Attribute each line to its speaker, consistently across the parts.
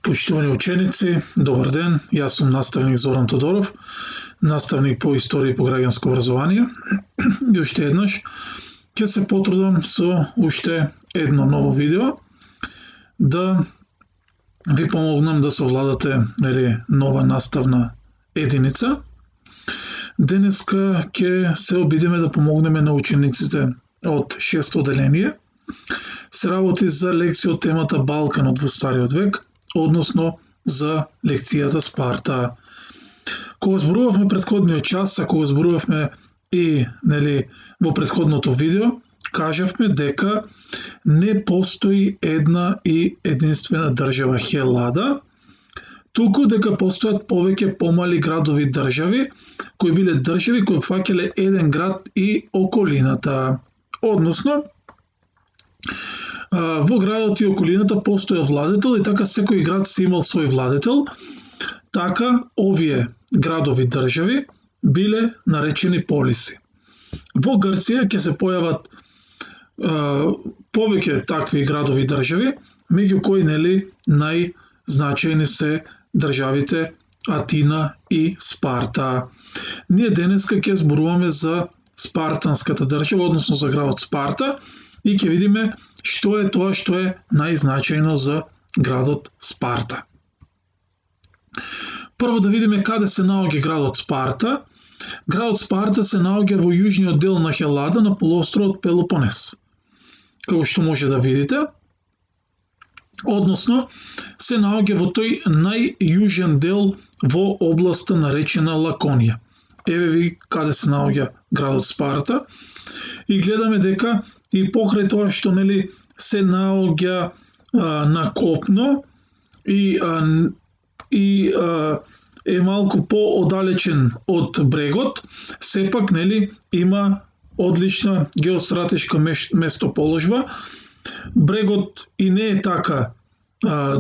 Speaker 1: Поштовани ученици, добар ден. Јас сум наставник Зоран Тодоров, наставник по историја и по граѓанско образование. И уште еднаш ќе се потрудам со уште едно ново видео да ви помогнам да совладате нова наставна единица. Денеска ќе се обидиме да помогнеме на учениците од 6 оделение. Се работи за лекција од темата Балканот во Стариот век, односно за лекцијата Спарта. Кога зборувавме предходниот час, а кога зборувавме и во предходното видео, кажавме дека не постои една и единствена држава Хелада, туку дека постојат повеќе помали градови држави, кои биле држави кои опфаќале еден град и околината. Односно, во градот и околината постојал владетел и така секој град си имал свој владетел, така овие градови држави биле наречени полиси. Во Грција ќе се појават повеќе такви градови држави, меѓу кои најзначајни се државите Атина и Спарта. Ние денеска ќе зборуваме за спартанската држава, односно за градот Спарта, и ќе видиме што е тоа што е најзначајно за градот Спарта. Прво да видиме каде се наоѓа градот Спарта. Градот Спарта се наоѓа во јужниот дел на Хелада на полуостровот Пелопонес. Како што може да видите, односно се наоѓа во тој најјужен дел во областа наречена Лаконија. Еве ви каде се наоѓа градот Спарта и гледаме дека и покрај тоа што се наоѓа на копно и е малку пооддалечен од брегот, сепак има одлична геостратешка местоположба. Брегот и не е така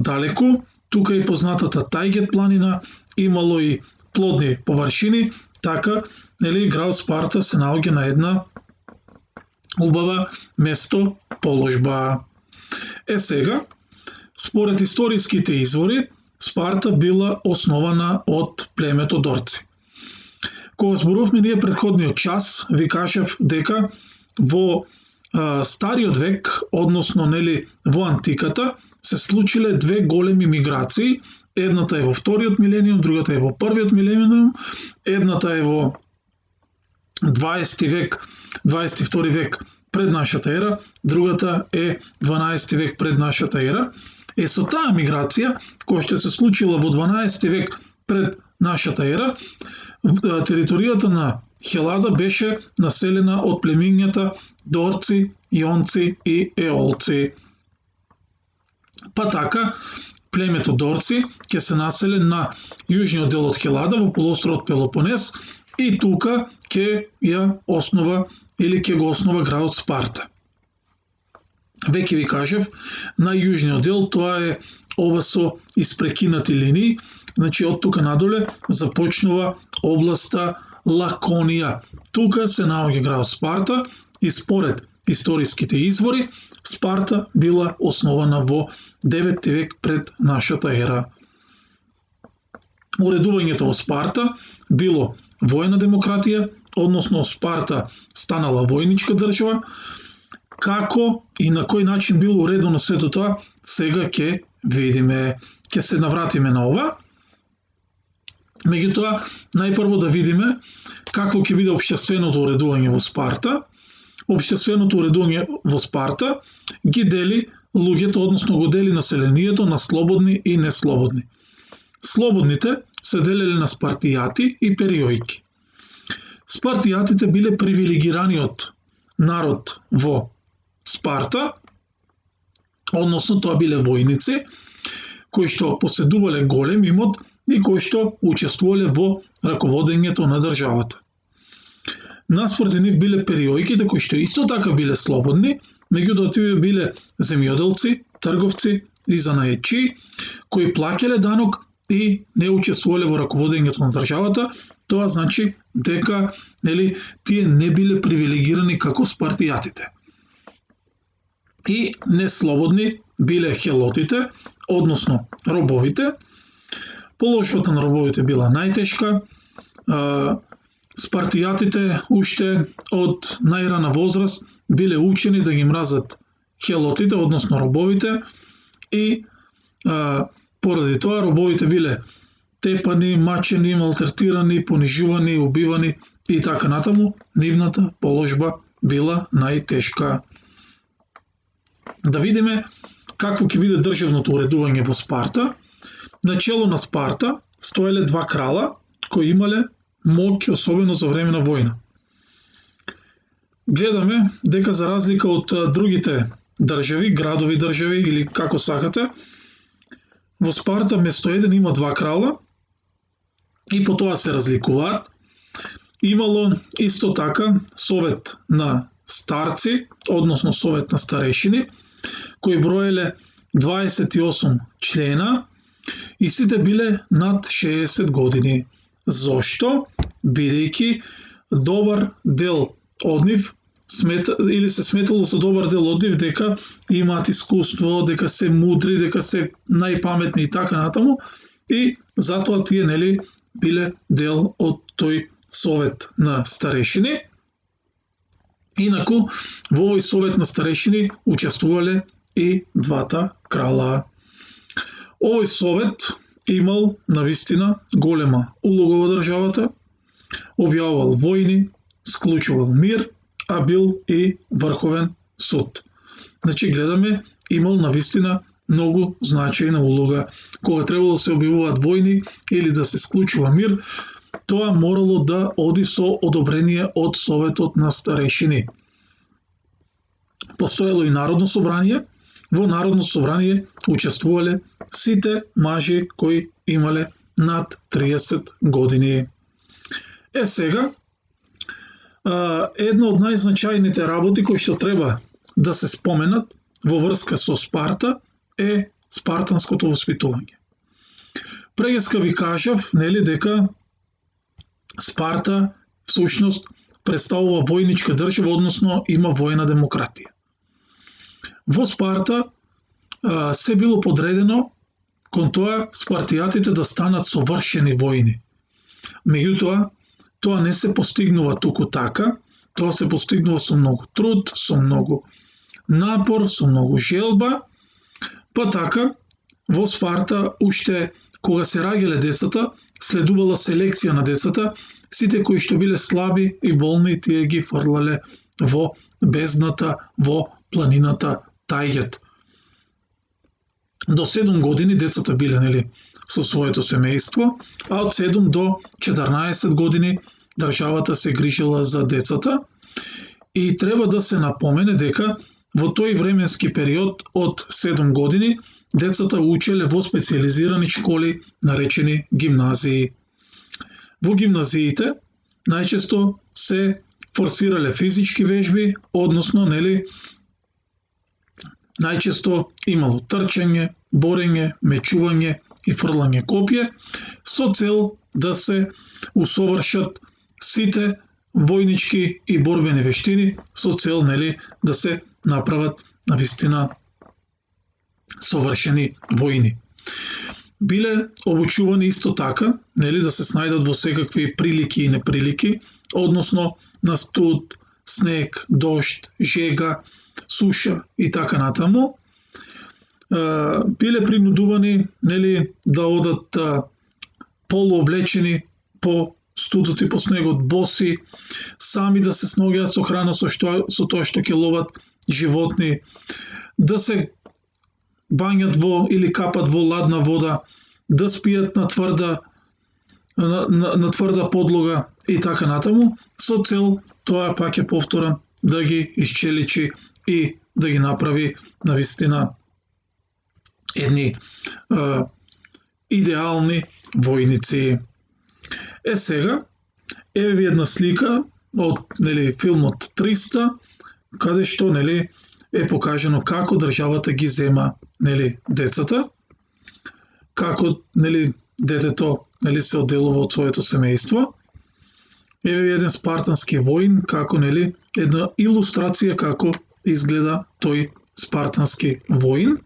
Speaker 1: далеку, тука е познатата Тајгет планина, имало и плодни површини, така градот Спарта се наоѓа на една убава местоположба. Сега, според историските извори, Спарта била основана од племето Дорци. Кога зборувавме ние предходниот час, ви кажав дека во Стариот век, односно во антиката, се случиле две големи миграции. Едната е во вториот милениум, другата е во првиот милениум. Едната е во 20 век, 22 век пред нашата ера, другата е 12 век пред нашата ера. Со таа миграција, која што се случила во 12 век пред нашата ера, територијата на Хелада беше населена од племињата Дорци, Јонци и Еолци. Па така, племето Дорци ќе се населе на јужниот дел од Хелада во полуостровот Пелопонес и тука ќе ја основа или ќе го основа градот Спарта. Веќе ви кажав, на јужниот дел тоа е ова со испрекинати линии, значи од тука надоле започнува областа Лаконија. Тука се наоѓа градот Спарта и според историските извори, Спарта била основана во 9 век пред нашата ера. Уредувањето во Спарта било војна демократија, односно Спарта станала војничка држава. Како и на кој начин било уредено сето тоа, сега ќе видиме, ќе се навратиме на ова. Меѓутоа, најпрво да видиме какво ќе биде општественото уредување во Спарта. Општественото уредување во Спарта ги дели луѓето, односно го дели населението на слободни и неслободни. Слободните се делеле на спартијати и периоики. Спартијатите биле привилегираниот народ во Спарта, односно тоа биле војници, кои што поседувале голем имот и кои што учествувале во раководењето на државата. Наспроти нив биле периоиките, кои што исто така биле слободни, меѓутоа тие биле земјоделци, трговци и занаетчии, кои плаќале данок и не учествувале во раководењето на државата. Тоа значи дека тие не биле привилегирани како спартијатите. И неслободни биле хелотите, односно робовите. Положбата на робовите била најтешка. Спартијатите уште од најрана возраст биле учени да ги мразат хелотите, односно робовите, и поради тоа робовите биле тепани, мачени, малтретирани, понижувани, убивани и така натаму. Нивната положба била најтешка. Да видиме какво ќе биде државното уредување во Спарта. Начело на Спарта стоеле два крала кои имале моќ, особено за време на војна. Гледаме дека за разлика од другите држави, градови држави или како сакате, во Спарта место еден има два крала и по тоа се разликуваат. Имало исто така совет на старци, односно совет на старешини, кои броеле 28 члена и сите биле над 60 години. Зошто? Бидејќи добар дел од нив или се сметало за добар дел од нив дека имаат искуство, дека се мудри, дека се најпаметни и така натаму, и затоа тие биле дел од тој совет на старешини. Инаку во овој совет на старешини учествувале и двата крала. Овој совет имал навистина голема улога во државата, објавувал војни, склучувал мир, а бил и врховен суд. Значи гледаме, имал навистина многу значајна улога. Кога требало да се објавуваат војни или да се склучува мир, тоа морало да оди со одобрение од Советот на старешини. Постоело и Народно собрание. Во Народно собрание учествувале сите мажи кои имале над 30 години. Сега, една од најзначајните работи кои што треба да се споменат во врска со Спарта е спартанското воспитување. Преска ви кажав, дека Спарта всушност представува војничка држава, односно има војна демократија. Во Спарта се било подредено кон тоа спартијатите да станат совршени војни. Меѓутоа, тоа не се постигнува туку така, тоа се постигнува со многу труд, со многу напор, со многу желба, па така во Спарта уште кога се раѓале децата, следувала селекција на децата, сите кои што биле слаби и болни, тие ги фрлале во бездната, во планината Тајгет. До 7 години децата биле со своето семејство, а од 7 до 14 години државата се грижела за децата и треба да се напомене дека во тој временски период од 7 години децата учеле во специјализирани школи наречени гимназии. Во гимназиите најчесто се форсирале физички вежби, односно најчесто имало трчање, борење, мечување и фрлање копје со цел да се усовршат сите војнички и борбени вештини, со цел да се направат навистина совршени војни. Биле обучувани исто така, да се снајдат во секакви прилики и неприлики, односно на студ, снег, дожд, жега, суша и така натаму. Биле принудувани да одат полуоблечени по студот и по снегот, боси, сами да се сногиат со храна со тоа што ќе ловат животни, да се бањат или капат во ладна вода, да спијат на тврда подлога и така натаму, со цел тоа пак ќе повторам да ги исчеличи и да ги направи навистина едни идеални војници. Сега, еве ви една слика од филмот 300, каде што е покажано како државата ги зема децата, како детето се одделува од своето семејство. Еве ви еден спартански воин, како една илустрација како изгледа тој спартански воин.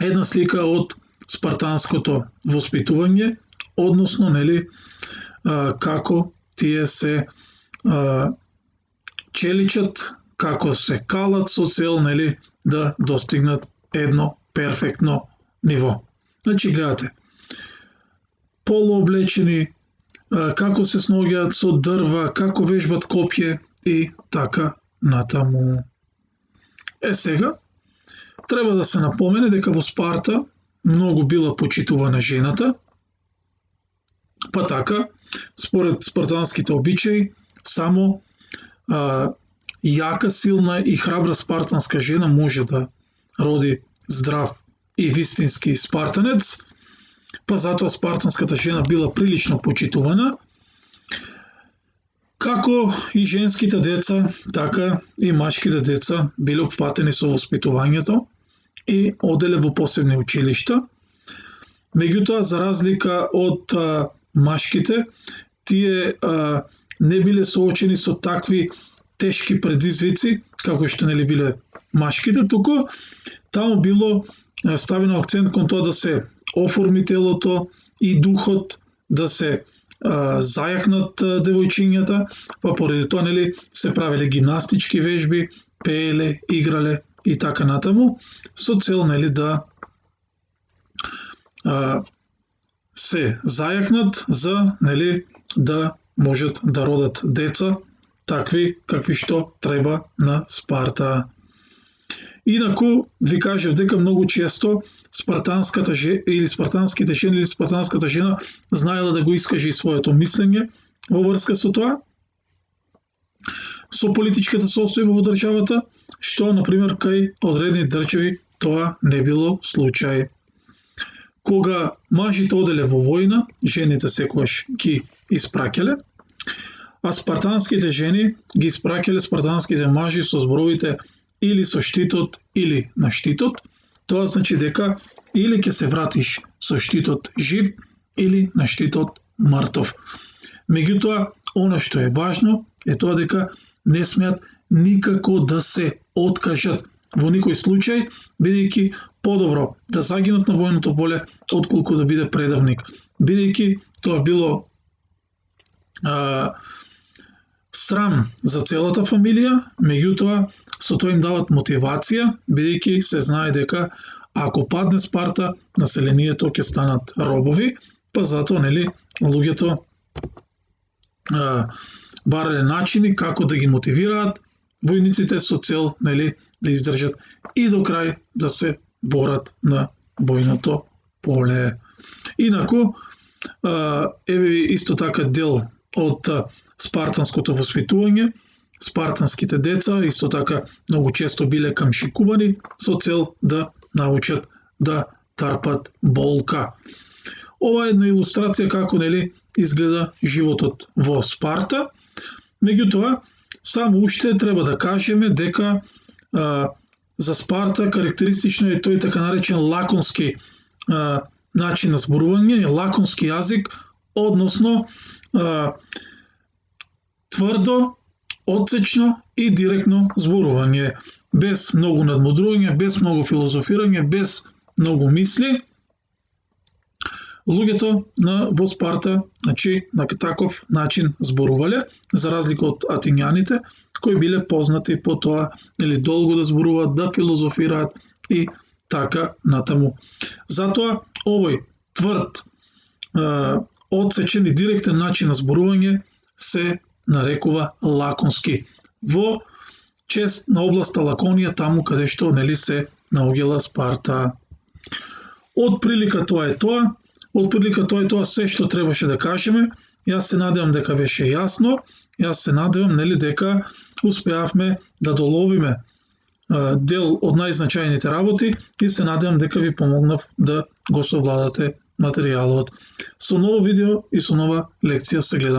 Speaker 1: една слика од спартанското воспитување, односно како тие се челичат, како се калат со цел да достигнат едно перфектно ниво. Значи гледате, полуоблечени, како се сноѓаат со дрва, како вежбат копје и така натаму. Сега, треба да се напомене дека во Спарта многу била почитувана жената, па така, според спартанските обичаи, само јака, силна и храбра спартанска жена може да роди здрав и вистински спартанец, па затоа спартанската жена била прилично почитувана, како и женските деца, така и машките деца биле опфатени со воспитувањето и оделе во посебни училишта. Меѓутоа, за разлика од машките, тие не биле соочени со такви тешки предизвици, како што биле машките, туку таму било ставено акцент кон тоа да се оформи телото и духот, да се зајакнат девојчињата, па поради тоа се правеле гимнастички вежби, пееле, играле и така натаму, со цел да се зајакнат за да можат да родат деца такви какви што треба на Спарта. Инаку ви кажав дека многу често спартанската или спартанските жени или спартанската жена знаела да го искаже и своето мислење во врска со тоа, со политичката состојба во државата, што, например, кај одредени држави тоа не било случај. Кога мажите оделе во војна, жените секогаш ги испраќале, а спартанските жени ги испраќале спартанските мажи со зборовите или со штитот или на штитот. Тоа значи дека или ќе се вратиш со штитот жив или на штитот мртов. Меѓутоа, она што е важно е тоа дека не смеат никако да се откажат во никој случај, бидејќи подобро да загинат на војното поле отколку да биде предавник. Бидејќи тоа било срам за целата фамилија, меѓутоа со тоа им дават мотивација, бидејќи се знае дека ако падне Спарта, населението ќе станат робови, па затоа луѓето барале начини како да ги мотивираат војниците со цел да издржат и до крај да се борат на бојното поле. Инаку, еве ви исто така дел од спартанското воспитување. Спартанските деца исто така многу често биле камшикувани со цел да научат да трпат болка. Ова е една илустрација како изгледа животот во Спарта. Меѓутоа, само уште треба да кажеме дека за Спарта карактеристично е тој така наречен лаконски начин на зборување, лаконски јазик, односно тврдо, отсечно и директно зборување, без многу надмудрување, без многу филозофирање, без многу мисли. Луѓето во Спарта, на таков начин зборувале, за разлика од атинјаните, кои биле познати по тоа долго да зборуваат, да филозофираат и така натаму. Затоа овој тврд, отсечен и директен начин на зборување се нарекува лаконски. Во чест на областа Лаконија, таму каде што се наоѓала Спарта. Од прилика тоа е тоа се што требаше да кажеме. Јас се надевам дека беше јасно. Јас се надевам дека успеавме да доловиме дел од најзначајните работи и се надевам дека ви помогнав да го совладате материјалот. Со ново видео и со нова лекција се гледаме.